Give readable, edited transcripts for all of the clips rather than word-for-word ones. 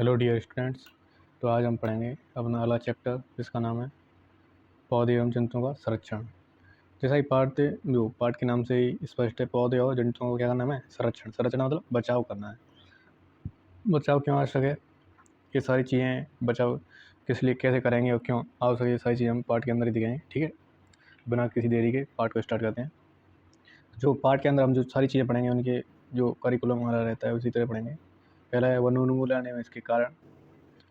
Hello dear students. तो आज हम पढ़ेंगे अपना अगला चैप्टर जिसका नाम है पौधे एवं जंतुओं का संरक्षण। जैसा कि पाठ के नाम से ही स्पष्ट है, पौधे और जंतुओं का क्या नाम है? संरक्षण। संरक्षण मतलब बचाव करना है। बचाव क्यों आवश्यक है? ये सारी चीज़ें बचाव किस लिए कैसे करेंगे और क्यों आवश्यक है, ये सारी चीज़ें हम पाठ के अंदर ही दिखाएंगे। ठीक है, बिना किसी देरी के पाठ को स्टार्ट करते हैं। जो पाठ के अंदर हम जो सारी चीज़ें पढ़ेंगे उनके जो करिकुलम हमारा रहता है उसी तरह पढ़ेंगे। पहला है वन उन्मूलन एवं इसके कारण,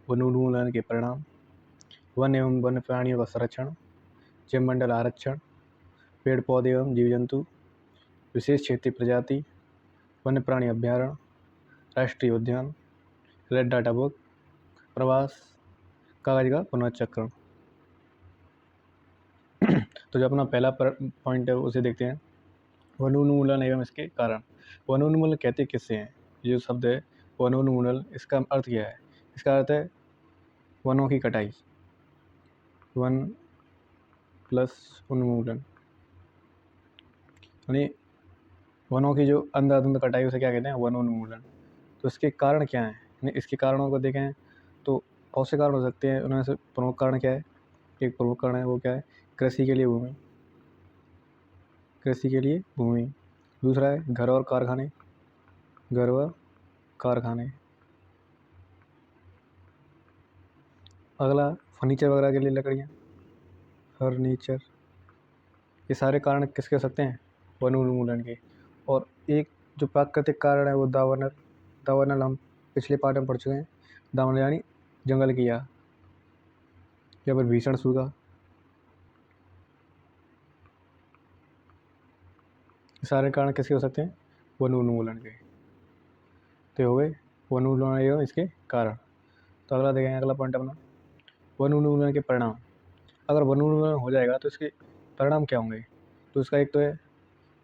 वन उन्मूलन के परिणाम, वन एवं वन्य प्राणियों का संरक्षण, जैव मंडल आरक्षण, पेड़ पौधे एवं जीव जंतु, विशेष क्षेत्रीय प्रजाति, वन्य प्राणी अभ्यारण्य, राष्ट्रीय उद्यान, रेड डाटा बुक, प्रवास, कागज का पुनर्चक्रण। तो जो अपना पहला पॉइंट है उसे देखते हैं, वन उन्मूलन एवं इसके कारण। वन उन्मूलन कहते किससे हैं? ये जो शब्द है वन उन्मूलन, इसका अर्थ क्या है? इसका अर्थ है वनों की कटाई, वन प्लस उन्मूलन, यानी वनों की जो अंधाधुंध कटाई उसे क्या कहते हैं? वन उन्मूलन। तो इसके कारण क्या हैं? इसके कारणों को देखें तो बहुत से कारण हो सकते हैं। उनमें से प्रमुख कारण क्या है? एक प्रमुख कारण है वो क्या है? कृषि के लिए भूमि, कृषि के लिए भूमि। दूसरा है घर और कारखाने, घर व कारखाने। अगला फर्नीचर वगैरह के लिए लकड़ियाँ, फर्नीचर। ये सारे कारण किसके हो सकते हैं? वन उन्मूलन के। और एक जो प्राकृतिक कारण है वो दावानल। दावानल हम पिछले पार्ट में पढ़ चुके हैं। दावानल यानी जंगल की आग या फिर भीषण सूखा। सारे कारण किसके हो सकते हैं? वन उन्मूलन के। तो हो गए वन उन्मूलन एवं इसके कारण। तो अगला देखेंगे, अगला पॉइंट अपना वन उन्मूलन के परिणाम। अगर वन उन्मूलन हो जाएगा तो इसके परिणाम क्या होंगे? तो इसका एक तो है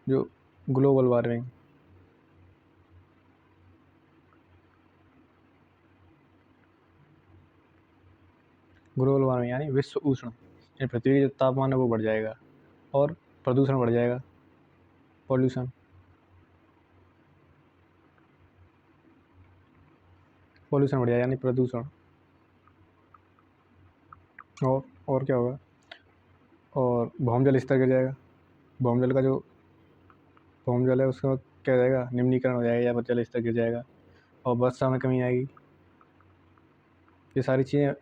जो ग्लोबल वार्मिंग, ग्लोबल वार्मिंग यानी विश्व उष्ण, यानी पृथ्वी का जो तापमान है वो बढ़ जाएगा और प्रदूषण बढ़ जाएगा, पॉल्यूशन। पॉल्यूशन बढ़ जाएगा यानी प्रदूषण। और क्या होगा? और भौमजल स्तर गिर जाएगा। भौमजल का जो भौमजल है उसका क्या हो जाएगा? निम्नीकरण हो जाएगा या फिर जल स्तर गिर जाएगा और वर्षा में कमी आएगी। ये सारी चीज़ें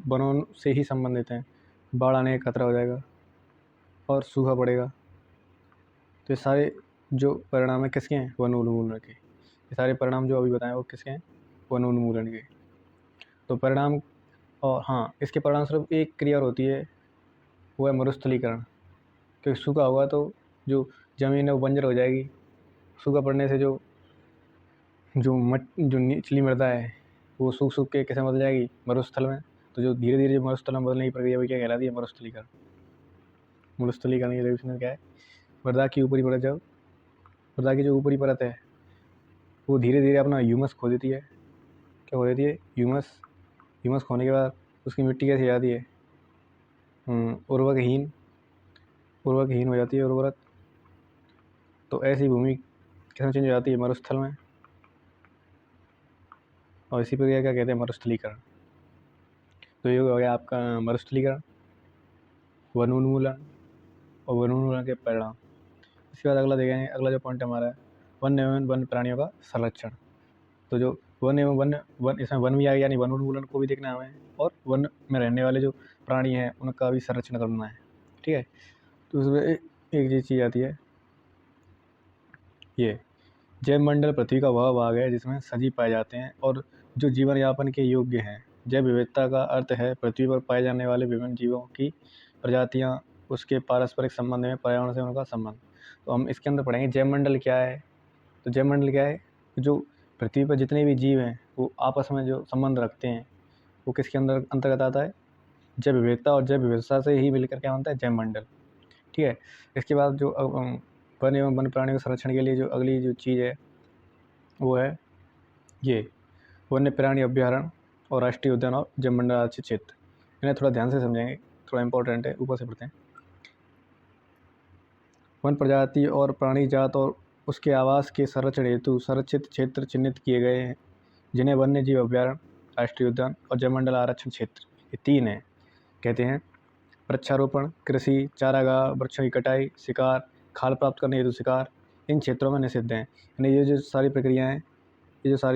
वनों से ही संबंधित हैं। बाढ़ आने का खतरा हो जाएगा और सूखा पड़ेगा। तो ये सारे जो परिणाम है किसके हैं? वन उन्मूलन के। ये सारे परिणाम जो अभी बताएं वो किसके हैं? वन उन्मूलन के। तो परिणाम, और हाँ, इसके परिणाम स्वरूप एक क्रिया और होती है, वो है मरुस्थलीकरण। क्योंकि सूखा होगा तो जो ज़मीन है वो बंजर हो जाएगी। सूखा पड़ने से जो जो निचली मृदा है वो सूख सूख के कैसे बदल जाएगी? मरुस्थल में। तो जो धीरे धीरे मरुस्थल में बदलने की प्रक्रिया वो क्या कहलाती है? मरुस्थलीकरण। मरुस्थलीकरण की डेफिनेशन क्या है? मृदा की ऊपरी परत, जब मृदा की जो ऊपरी परत है वो धीरे धीरे अपना ह्यूमस खो देती है। क्या हो देती है? ह्यूमस। ह्यूमस खोने के बाद उसकी मिट्टी कैसी हो जाती है? उर्वरकहीन हो जाती है, उर्वरक। तो ऐसी भूमि किसमें चेंज हो जाती है? मरुस्थल में। और इसी प्रक्रिया क्या कहते हैं? मरुस्थलीकरण। तो ये हो गया आपका मरुस्थलीकरण, वन उन्मूलन और वन उन्मूलन के परिणाम। इसके बाद अगला देखेंगे, अगला जो पॉइंट हमारा है वन्य एवं वन्य प्राणियों का संरक्षण। तो जो वन एवं वन, इसमें वन भी आ गया, यानी वन उन्मूलन को भी देखना है हमें, और वन में रहने वाले जो प्राणी हैं उनका भी संरक्षण करना है। ठीक है, तो उसमें एक चीज़ आती है, ये जैव मंडल पृथ्वी का वह भाग है जिसमें सजीव पाए जाते हैं और जो जीवन यापन के योग्य हैं। जैव विविधता का अर्थ है पृथ्वी पर पाए जाने वाले विभिन्न जीवों की प्रजातियां, उसके पारस्परिक संबंध में पर्यावरण से उनका संबंध। तो हम इसके अंदर पढ़ेंगे जैव मंडल क्या है। तो जैव मंडल क्या है? जो पृथ्वी पर जितने भी जीव हैं वो आपस में जो संबंध रखते हैं वो किसके अंदर अंतर्गत आता है? जैव विविधता। और जैव विविधता से ही मिलकर क्या बनता है? जैव मंडल। ठीक है, इसके बाद जो वन एवं वन्य प्राणियों के संरक्षण के लिए जो अगली जो चीज़ है वो है ये वन्य प्राणी अभ्यारण्य और राष्ट्रीय उद्यान और जैव मंडल आरक्षित क्षेत्र। इन्हें थोड़ा ध्यान से समझेंगे, थोड़ा इंपॉर्टेंट है, ऊपर से पढ़ते हैं। वन प्रजाति और प्राणी जात और उसके आवास के संरक्षण हेतु संरक्षित क्षेत्र चिन्हित किए गए हैं, जिन्हें वन्य जीव अभ्यारण्य राष्ट्रीय उद्यान और जैवमंडल आरक्षण क्षेत्र, ये 3 हैं। कहते हैं वृक्षारोपण, कृषि, चारागाह, वृक्षों की कटाई, शिकार, खाल प्राप्त करने हेतु शिकार इन क्षेत्रों में निषिद्ध हैं। यानी ये जो सारी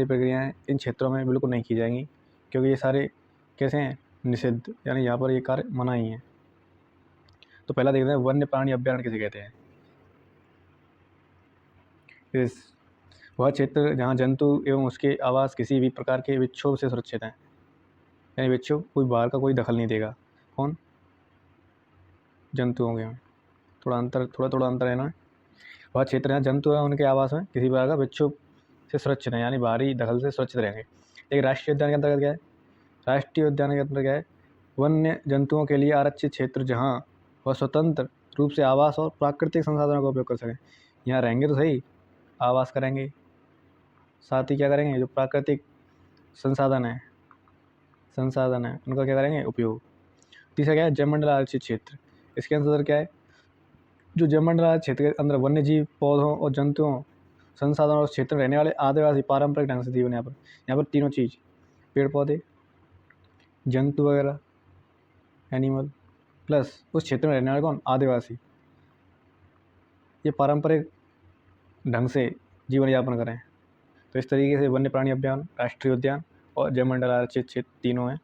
प्रक्रियाएँ इन क्षेत्रों में बिल्कुल नहीं की जाएंगी, क्योंकि ये सारे कैसे हैं, निषिद्ध, यानी यहाँ पर ये कार्य मना ही है। तो पहला देखते हैं वन्य प्राणी अभ्यारण्य किसे कहते हैं। इस वह क्षेत्र जहाँ जंतु एवं उसके आवास किसी भी प्रकार के विक्षोभ से सुरक्षित हैं, यानी विक्षोभ कोई बाहर का कोई दखल नहीं देगा। कौन? जंतुओं के। थोड़ा अंतर है ना। वह क्षेत्र जहाँ जंतु है उनके आवास में किसी प्रकार का विक्षोभ से सुरक्षित है, यानी बाहरी दखल से सुरक्षित रहेंगे। एक राष्ट्रीय उद्यान के अंतर्गत क्या है? राष्ट्रीय उद्यान के अंतर्गत क्या है? वन्य जंतुओं के लिए आरक्षित क्षेत्र जहाँ वह स्वतंत्र रूप से आवास और प्राकृतिक संसाधनों का उपयोग कर सकें। यहाँ रहेंगे तो सही, आवास करेंगे, साथ ही क्या करेंगे, जो प्राकृतिक संसाधन है उनका क्या करेंगे, उपयोग। तीसरा क्या है? जैवमंडल आरक्षित क्षेत्र। इसके अंदर क्या है? जो जैवमंडल आरक्षित क्षेत्र के अंदर वन्य जीव, पौधों और जंतुओं, संसाधनों और क्षेत्र में रहने वाले आदिवासी पारंपरिक ढंग से जीवन यहाँ पर तीनों चीज़, पेड़ पौधे, जंतु वगैरह, एनिमल, प्लस उस क्षेत्र में रहने वाले कौन? आदिवासी, ये पारंपरिक ढंग से जीवन यापन करें। तो इस तरीके से वन्य प्राणी अभ्यारण्य, राष्ट्रीय उद्यान और जैवमंडल आरक्षित क्षेत्र तीनों हैं।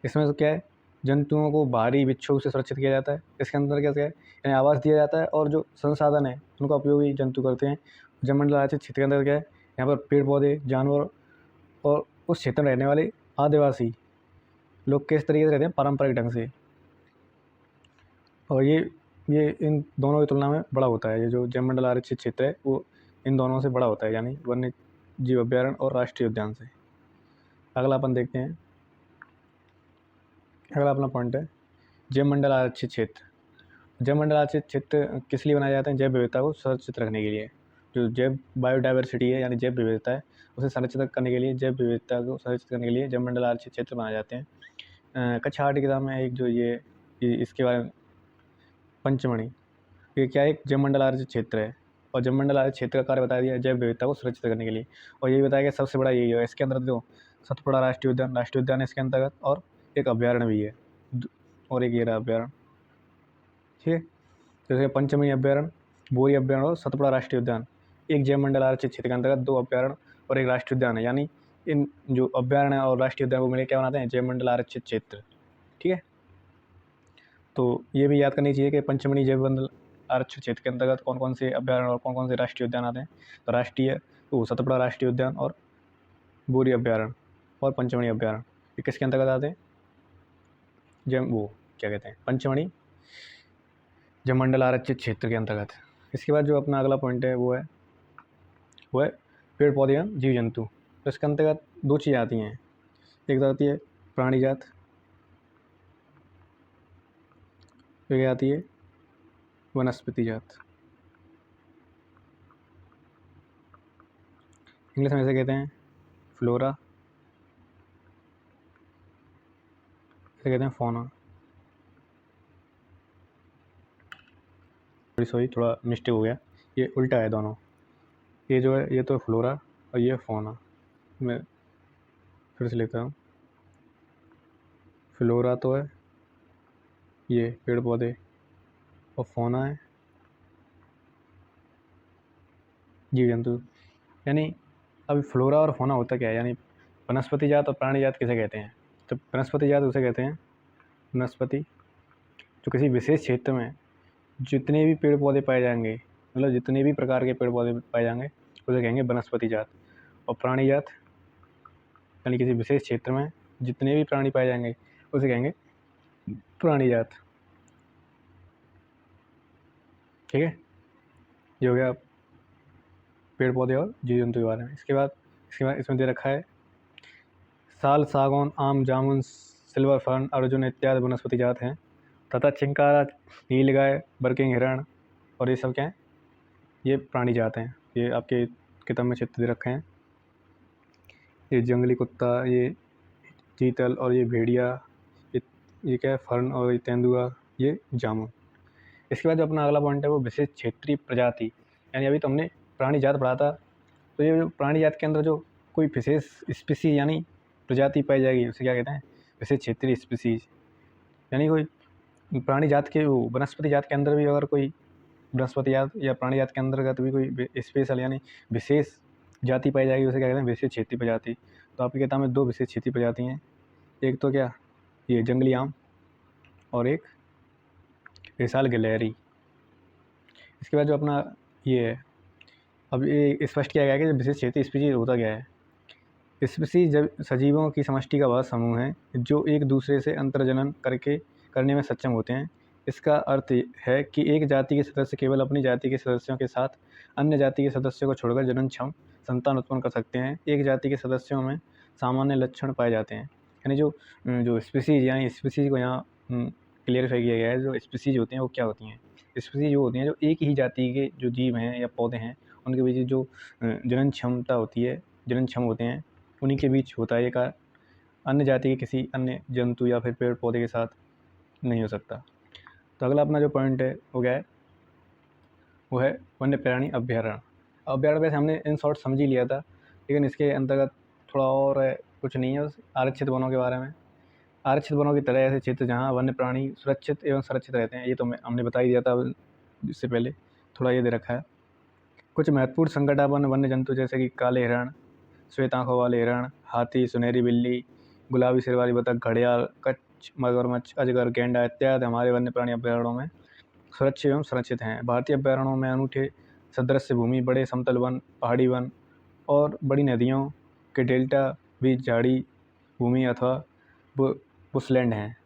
इसमें तो क्या है? जंतुओं को बाहरी विक्षोभ से सुरक्षित किया जाता है। इसके अंदर क्या है? यानी आवास दिया जाता है और जो संसाधन है उनका उपयोग ही जंतु करते हैं। जैवमंडल आरक्षित क्षेत्र के अंदर क्या है? यहाँ पर पेड़ पौधे, जानवर और उस क्षेत्र में रहने वाले आदिवासी लोग किस तरीके से रहते हैं? पारंपरिक ढंग से। और ये इन दोनों की तुलना में बड़ा होता है। ये जो जैवमंडल आरक्षित क्षेत्र है वो इन दोनों से बड़ा होता है, यानी वन्य जीव अभ्यारण्य और राष्ट्रीय उद्यान से। अगला अपन देखते हैं, अगला अपना पॉइंट है जैवमंडल आरक्षित क्षेत्र। जैवमंडल आरक्षित क्षेत्र किस लिए बनाए जाते हैं? जैव विविधता को सुरक्षित रखने के लिए। जो जैव बायोडाइवर्सिटी है, यानी जैव विविधता है, उसे संरक्षित करने के लिए, जैव विविधता को संरक्षित करने के लिए जैवमंडल आरक्षित क्षेत्र बनाए जाते हैं। कक्षा 8 की किताब में एक जो ये इसके बारे में पंचमणि, ये क्या एक जैवमंडल आरक्षित क्षेत्र है और जैवमंडल आरक्षित क्षेत्र का कार्य बता दिया जैव विविधता को सुरक्षित करने के लिए। और ये बताया गया सबसे बड़ा यही है। इसके अंदर जो सतपुड़ा राष्ट्रीय उद्यान है इसके अंतर्गत, और एक अभ्यारण्य भी है, और एक ये रहा अभ्यारण्य, ठीक है। जैसे पंचमणी अभ्यारण्य, बोरी अभ्यारण्य और सतपुड़ा राष्ट्रीय उद्यान एक जैवमंडल आरक्षित क्षेत्र के अंतर्गत 2 अभ्यारण्य और एक राष्ट्रीय उद्यान है। यानी इन जो अभ्यारण्य और राष्ट्रीय उद्यान को मिले क्या बनाते हैं? जैवमंडल आरक्षित क्षेत्र, ठीक है। तो ये भी याद करनी चाहिए कि पंचमणी जैवमंडल आरक्षित क्षेत्र के अंतर्गत कौन कौन से अभ्यारण्य और कौन कौन से राष्ट्रीय उद्यान आते हैं। तो सतपुड़ा राष्ट्रीय उद्यान और बोरी अभ्यारण्य और पंचमणी अभ्यारण्य ये किसके अंतर्गत आते हैं? क्या कहते हैं? पंचमणी जैवमंडल आरक्षित क्षेत्र के अंतर्गत। इसके बाद जो अपना अगला पॉइंट है वो है पेड़ पौधे एवं जीव जंतु। तो इसके अंतर्गत 2 चीज़ें आती हैं, एक तो आती है प्राणी जात, एक आती है वनस्पति जात। इंग्लिश में इसे कहते हैं फ्लोरा, इसे कहते हैं फौना। सॉरी, थोड़ा मिस्टेक हो गया, ये उल्टा है दोनों। ये जो है ये तो फ्लोरा और ये फौना। मैं फिर से लिखता हूँ, फ्लोरा तो है ये पेड़ पौधे और फौना है जीव जंतु। यानी अब फ्लोरा और फौना होता क्या है? यानी वनस्पति जात और प्राणी जात किसे कहते हैं? तो वनस्पति जात उसे कहते हैं, वनस्पति जो किसी विशेष क्षेत्र में जितने भी पेड़ पौधे पाए जाएंगे, मतलब जितने भी प्रकार के पेड़ पौधे पाए जाएंगे उसे कहेंगे वनस्पति जात। और प्राणी जात यानी किसी विशेष क्षेत्र में जितने भी प्राणी पाए जाएंगे उसे कहेंगे प्राणी जात, ठीक है। ये हो गया पेड़ पौधे और जीव जंतु के बारे में। इसके बाद इसमें दे रखा है साल, सागौन, आम, जामुन, सिल्वर फर्न, अर्जुन इत्यादि वनस्पति जात हैं तथा चिंकारा, नीलगाय, बर्किंग हिरण और ये सब क्या हैं? ये प्राणी जात हैं। ये आपके किताब में चित्र दे रखे हैं। ये जंगली कुत्ता, ये चीतल और ये भेड़िया, ये क्या है? फर्न और ये तेंदुआ, ये जामुन। इसके बाद जो अपना अगला पॉइंट है वो विशेष क्षेत्रीय प्रजाति। यानी अभी तो हमने प्राणी जात पढ़ा था, तो ये जो प्राणी जात के अंदर जो कोई विशेष स्पीसीज यानी प्रजाति पाई जाएगी उसे क्या कहते हैं, विशेष क्षेत्रीय स्पीसीज। यानी कोई प्राणी जात के वो वनस्पति जात के अंदर भी अगर कोई वनस्पति जात या प्राणी जात के अंतर्गत भी कोई स्पेशल यानी विशेष जाति पाई जाएगी उसे क्या कहते हैं, विशेष क्षेत्रीय प्रजाति। तो आपकी किताब में 2 विशेष क्षेत्रीय प्रजाति हैं, एक तो क्या ये जंगली आम और एक विशाल गिलहरी। इसके बाद जो अपना ये है, अब ये स्पष्ट किया गया है कि विशेष क्षेत्रीय स्पीसीज होता क्या है। स्पीसीज जब सजीवों की समष्टि का वह समूह है जो एक दूसरे से अंतर्जनन करने में सक्षम होते हैं। इसका अर्थ है कि एक जाति के सदस्य केवल अपनी जाति के सदस्यों के साथ अन्य जाति के सदस्यों को छोड़कर जननक्षम संतान उत्पन्न कर सकते हैं। एक जाति के सदस्यों में सामान्य लक्षण पाए जाते हैं। यानी जो स्पीसीज यानी स्पीसीज को यहाँ क्लियरिफाई किया गया है, जो स्पीसीज होती हैं वो क्या होती हैं। स्पीसीज वो होती हैं जो एक ही जाति के जो जीव हैं या पौधे हैं उनके बीच जो जनन क्षमता होती है, जनन क्षम होते हैं, उन्हीं के बीच होता है ये कार्य। अन्य जाति के किसी अन्य जंतु या फिर पेड़ पौधे के साथ नहीं हो सकता। तो अगला अपना जो पॉइंट है वो क्या है, वो है वन्य प्राणी अभ्यारण्य। अभ्यारण्य वैसे हमने इन शॉर्ट समझ ही लिया था, लेकिन इसके अंतर्गत थोड़ा और है, कुछ नहीं है उस आरक्षित वनों के बारे में। आरक्षित वनों की तरह ऐसे क्षेत्र जहाँ वन्य प्राणी सुरक्षित एवं संरक्षित रहते हैं, ये तो हमने बता ही दिया था इससे पहले, थोड़ा ये दे रखा है। कुछ महत्वपूर्ण संकटापन्न वन्य जंतु जैसे कि काले हिरण, श्वेत आँखों वाले हिरण, हाथी, सुनहरी बिल्ली, गुलाबी सिर वाली बतख, घड़ियाल, कच्छ, मगरमच्छ, अजगर, गेंडा इत्यादि हमारे वन्य प्राणी अभ्यारण्यों में सुरक्षित एवं संरक्षित हैं। भारतीय अभ्यारण्यों में अनूठे सदृश्य भूमि, बड़े समतल वन, पहाड़ी वन और बड़ी नदियों के डेल्टा भी झाड़ी भूमि अथवा बुशलैंड हैं।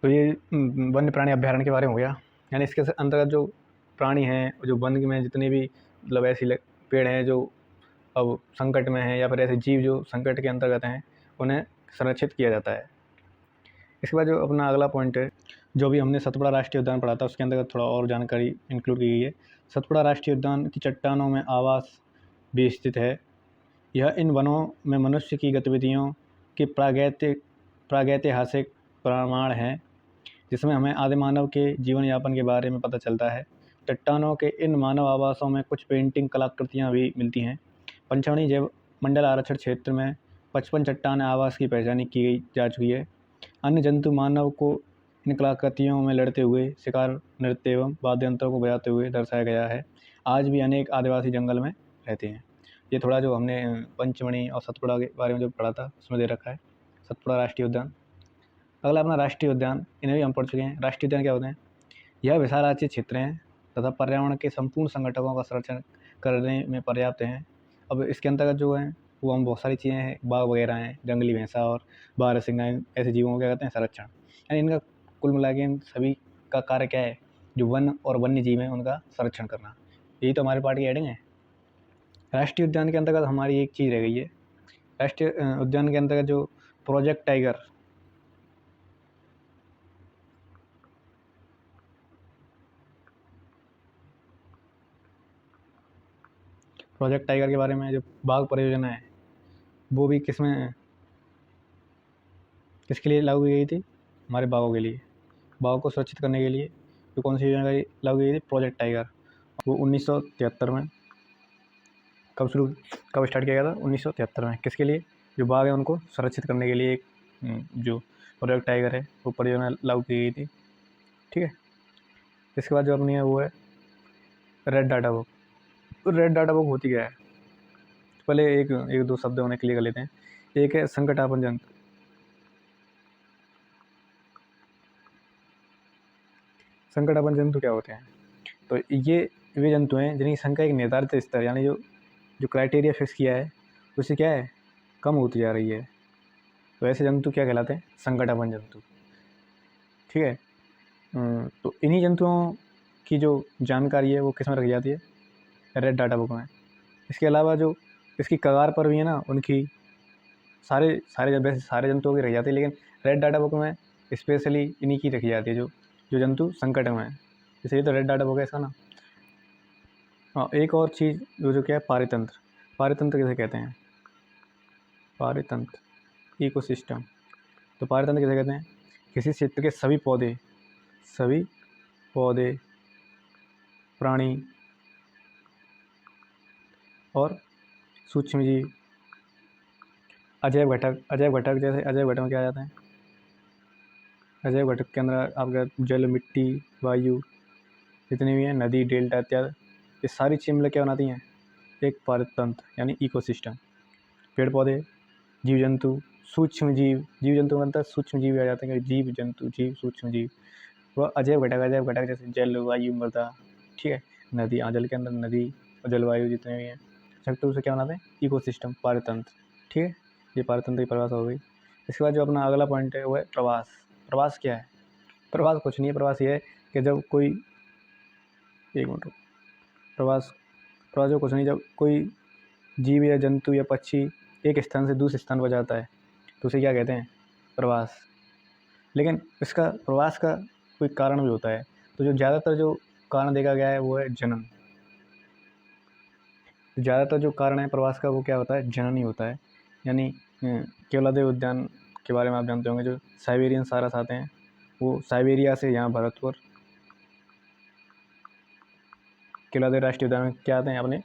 तो ये वन्य प्राणी अभ्यारण्य के बारे में हो गया। यानी इसके अंतर्गत जो प्राणी हैं, जो वन में जितने भी मतलब ऐसी पेड़ हैं जो अब संकट में हैं या फिर ऐसे जीव जो संकट के अंतर्गत हैं, उन्हें संरक्षित किया जाता है। इसके बाद जो अपना अगला पॉइंट है, जो भी हमने सतपुड़ा राष्ट्रीय उद्यान पढ़ा था उसके अंतर्गत थोड़ा और जानकारी इंक्लूड की गई है। सतपुड़ा राष्ट्रीय उद्यान की चट्टानों में आवास भी स्थित है। यह इन वनों में मनुष्य की गतिविधियों के प्रागैतिहासिक प्रमाण हैं, जिसमें हमें आदि मानव के जीवन यापन के बारे में पता चलता है। चट्टानों के इन मानव आवासों में कुछ पेंटिंग कलाकृतियाँ भी मिलती हैं। पंचमढ़ी जैव मंडल आरक्षण क्षेत्र में 55 चट्टान आवास की पहचान की जा चुकी है। अन्य जंतु मानव को इन कलाकृतियों में लड़ते हुए, शिकार, नृत्य एवं वाद्य यंत्रों को बजाते हुए दर्शाया गया है। आज भी अनेक आदिवासी जंगल में रहते हैं। ये थोड़ा जो हमने पंचमढ़ी और सतपुड़ा के बारे में जो पढ़ा था उसमें दे रखा है, सतपुड़ा राष्ट्रीय उद्यान। अगला अपना राष्ट्रीय उद्यान, इन्हें भी हम पढ़ चुके हैं। राष्ट्रीय उद्यान क्या होते हैं? यह विशाल राज्य क्षेत्र हैं तथा पर्यावरण के संपूर्ण संगठनों का संरक्षण करने में पर्याप्त हैं। अब इसके अंतर्गत जो है वो हम बहुत सारी चीज़ें हैं, बाघ वगैरह हैं, जंगली भैंसा और बारहसिंगा, ऐसे जीवों को क्या कहते हैं, संरक्षण। यानी इनका कुल मिला के इन सभी का कार्य क्या है, जो वन और वन्य जीव हैं उनका संरक्षण करना। यही तो हमारे पार्ट की हेडिंग है। राष्ट्रीय उद्यान के अंतर्गत हमारी एक चीज़ रह गई है। राष्ट्रीय उद्यान के अंतर्गत जो प्रोजेक्ट टाइगर, के बारे में जो बाघ परियोजना है वो भी किसके लिए लागू की गई थी? हमारे बाघों के लिए, बाघों को सुरक्षित करने के लिए। तो कौन सी योजना लागू की गई थी? Project tiger. वो 1973 में कब स्टार्ट किया गया था? 1973 में। किसके लिए? जो बाघ है उनको सुरक्षित करने के लिए एक जो प्रोजेक्ट टाइगर है वो परियोजना लागू की गई थी। ठीक है। इसके बाद जो अपनी है वो है रेड डाटा बुक। तो रेड डाटा बुक होती क्या है? पहले एक दो शब्द उन्हें क्लियर कर लेते हैं। एक है संकटापन्न जंतु। संकटापन्न जंतु क्या होते हैं? तो ये वे जंतु हैं जिनकी संख्या एक निर्धारित स्तर यानी जो क्राइटेरिया फिक्स किया है उससे क्या है, कम होती जा रही है। तो ऐसे जंतु क्या कहलाते हैं? संकटापन्न जंतु। ठीक है। तो इन्हीं जंतुओं की जो जानकारी है वो किस में रखी जाती है? रेड डाटा बुक में। इसके अलावा जो इसकी कगार पर भी है ना, उनकी वैसे सारे जंतुओं की रखी जाती है, लेकिन रेड डाटा बुक में स्पेशली इन्हीं की रखी जाती है जो जंतु संकट में है। इसलिए तो रेड डाटा बुक है इसका ना। हाँ, एक और चीज़ जो क्या है, पारितंत्र। पारितंत्र किसे कहते हैं? पारितंत्र, इकोसिस्टम। तो पारितंत्र किसे कहते हैं? किसी क्षेत्र के सभी पौधे, प्राणी और सूक्ष्म जीव, अजैव घटक। अजैव घटक जैसे अजैव घटक में क्या आ जाता है? अजैव घटक के अंदर आपका जल, मिट्टी, वायु जितने भी हैं, नदी, डेल्टा इत्यादि, ये सारी चीज़ मिलकर क्या बनाती हैं? एक पारतंत्र यानी इकोसिस्टम। पेड़ पौधे, जीव जंतु, सूक्ष्म जीव। जीव जंतु मतलब सूक्ष्म जीव आ जाते हैं, जीव जंतु, जीव, सूक्ष्म जीव। वह अजैव घटक। अजैव घटक जैसे जल, वायु, मृदा, ठीक है, नदी, जल के अंदर नदी और जलवायु जितने भी हैं, संयुक्त रूप से क्या बनाते हैं? इकोसिस्टम, पारतंत्र। ठीक है, ये पारतंत्र की परिभाषा हो गई। इसके बाद जो अपना अगला पॉइंट है वो है प्रवास। प्रवास क्या है? प्रवास कुछ नहीं है, प्रवास ये है कि जब कोई, एक मिनट, प्रवास प्रवास जो कुछ नहीं, जब कोई जीव या जंतु या पक्षी एक स्थान से दूसरे स्थान पर जाता है तो उसे क्या कहते हैं? प्रवास। लेकिन इसका प्रवास का कोई कारण भी होता है, तो जो ज़्यादातर जो कारण देखा गया है वो है जनन। ज़्यादातर जो कारण है प्रवास का वो क्या होता है? जनन ही होता है। यानी केवलादेव उद्यान के बारे में आप जानते होंगे, जो साइबेरियन सारस आते हैं वो साइबेरिया से यहाँ भरतपुर केवलादेव राष्ट्रीय उद्यान में क्या आते हैं? अपने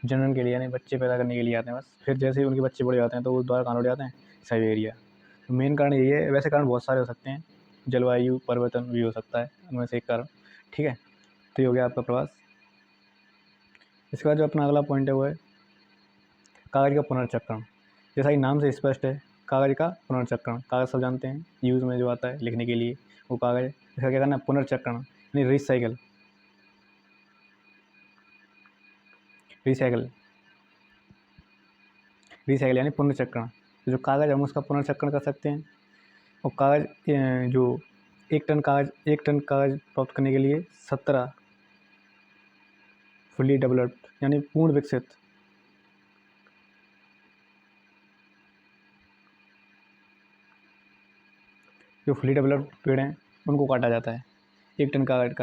जनन के लिए, यानी बच्चे पैदा करने के लिए आते हैं बस। फिर जैसे ही उनके बच्चे बड़े होते हैं तो वो दोबारा कहाँ लौट जाते हैं? साइबेरिया। तो मेन कारण यही है, वैसे कारण बहुत सारे हो सकते हैं, जलवायु परिवर्तन भी हो सकता है उनमें से एक कारण। ठीक है, तो ये हो गया आपका प्रवास। इसके बाद जो अपना अगला पॉइंट है वो है कागज का पुनर्चक्रण। जैसा कि नाम से स्पष्ट है, कागज का पुनर्चक्रण। कागज सब जानते हैं, यूज़ में जो आता है लिखने के लिए वो कागज, इसका क्या करना है? पुनर्चक्रण यानी रिसाइकल। रिसाइकल रिसाइकल यानी पुनर्चक्रण। तो जो कागज़ हम उसका पुनर्चक्रण कर सकते हैं। और कागज़ जो एक टन कागज़ प्राप्त करने के लिए 17 फुली डेवलप्ड यानी पूर्ण विकसित जो फुली डेवलप्ड पेड़ हैं उनको काटा जाता है एक टन कागज़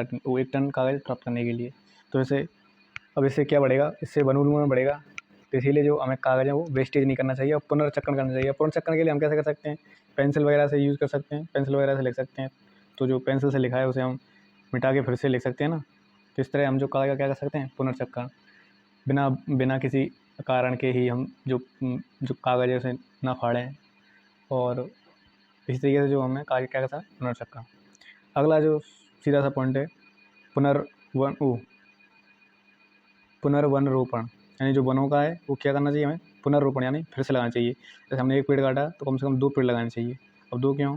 प्राप्त करने के लिए। तो इससे अब इससे क्या बढ़ेगा? इससे वनोन्मूलन बढ़ेगा। तो इसीलिए जो हमें कागज़ है वो वेस्टेज नहीं करना चाहिए और पुनर्चक्रण करना चाहिए। पुनर्चक्रण के लिए हम कैसे कर सकते हैं? पेंसिल वगैरह से यूज़ कर सकते हैं, पेंसिल वगैरह से लिख सकते हैं। तो जो पेंसिल से लिखा है उसे हम मिटा के फिर से लिख सकते हैं ना। तो इस तरह हम जो कागज़ का क्या कर सकते हैं? पुनर्चक्रण। बिना बिना किसी कारण के ही हम जो कागज़ है उसे ना फाड़ें। और इसी तरीके से जो हमें कागज़ क्या करता है? पुनर्चक्रण। अगला जो सीधा सा पॉइंट है पुनर्वन रोपण। यानी जो वनों का है वो क्या करना चाहिए? हमें पुनर्रोपण यानी फिर से लगाना चाहिए। जैसे हमने एक पेड़ काटा तो कम से कम 2 पेड़ लगाने चाहिए। अब 2 क्यों?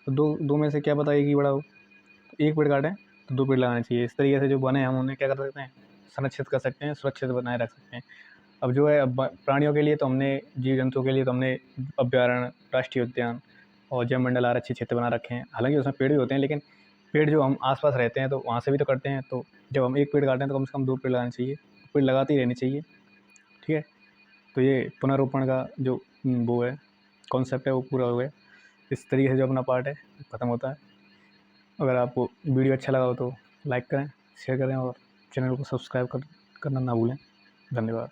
तो दो में से क्या पता एक ही बड़ा हो। तो एक पेड़ काटें तो 2 पेड़ लगाने चाहिए। इस तरीके से जो वन है हम उन्हें क्या कर सकते हैं? संरक्षित कर सकते हैं, सुरक्षित बनाए रख सकते हैं। अब जो है प्राणियों के लिए तो हमने, जीव जंतुओं के लिए तो हमने अभ्यारण्य, राष्ट्रीय उद्यान और जैव मंडल आरक्षित क्षेत्र बना रखे हैं। हालांकि उसमें पेड़ भी होते हैं, लेकिन पेड़ जो हम आसपास रहते हैं तो वहाँ से भी तो कटते हैं। तो जब हम एक पेड़ काटें हैं तो कम से कम 2 पेड़ लगाने चाहिए, पेड़ लगाते ही रहने चाहिए। ठीक है, तो ये पुनर्रोपण का जो वो है कॉन्सेप्ट है वो पूरा हो गया। इस तरीके से जो अपना पार्ट है ख़त्म होता है। अगर आपको वीडियो अच्छा लगा हो तो लाइक करें, शेयर करें और चैनल को सब्सक्राइब करना ना भूलें। धन्यवाद।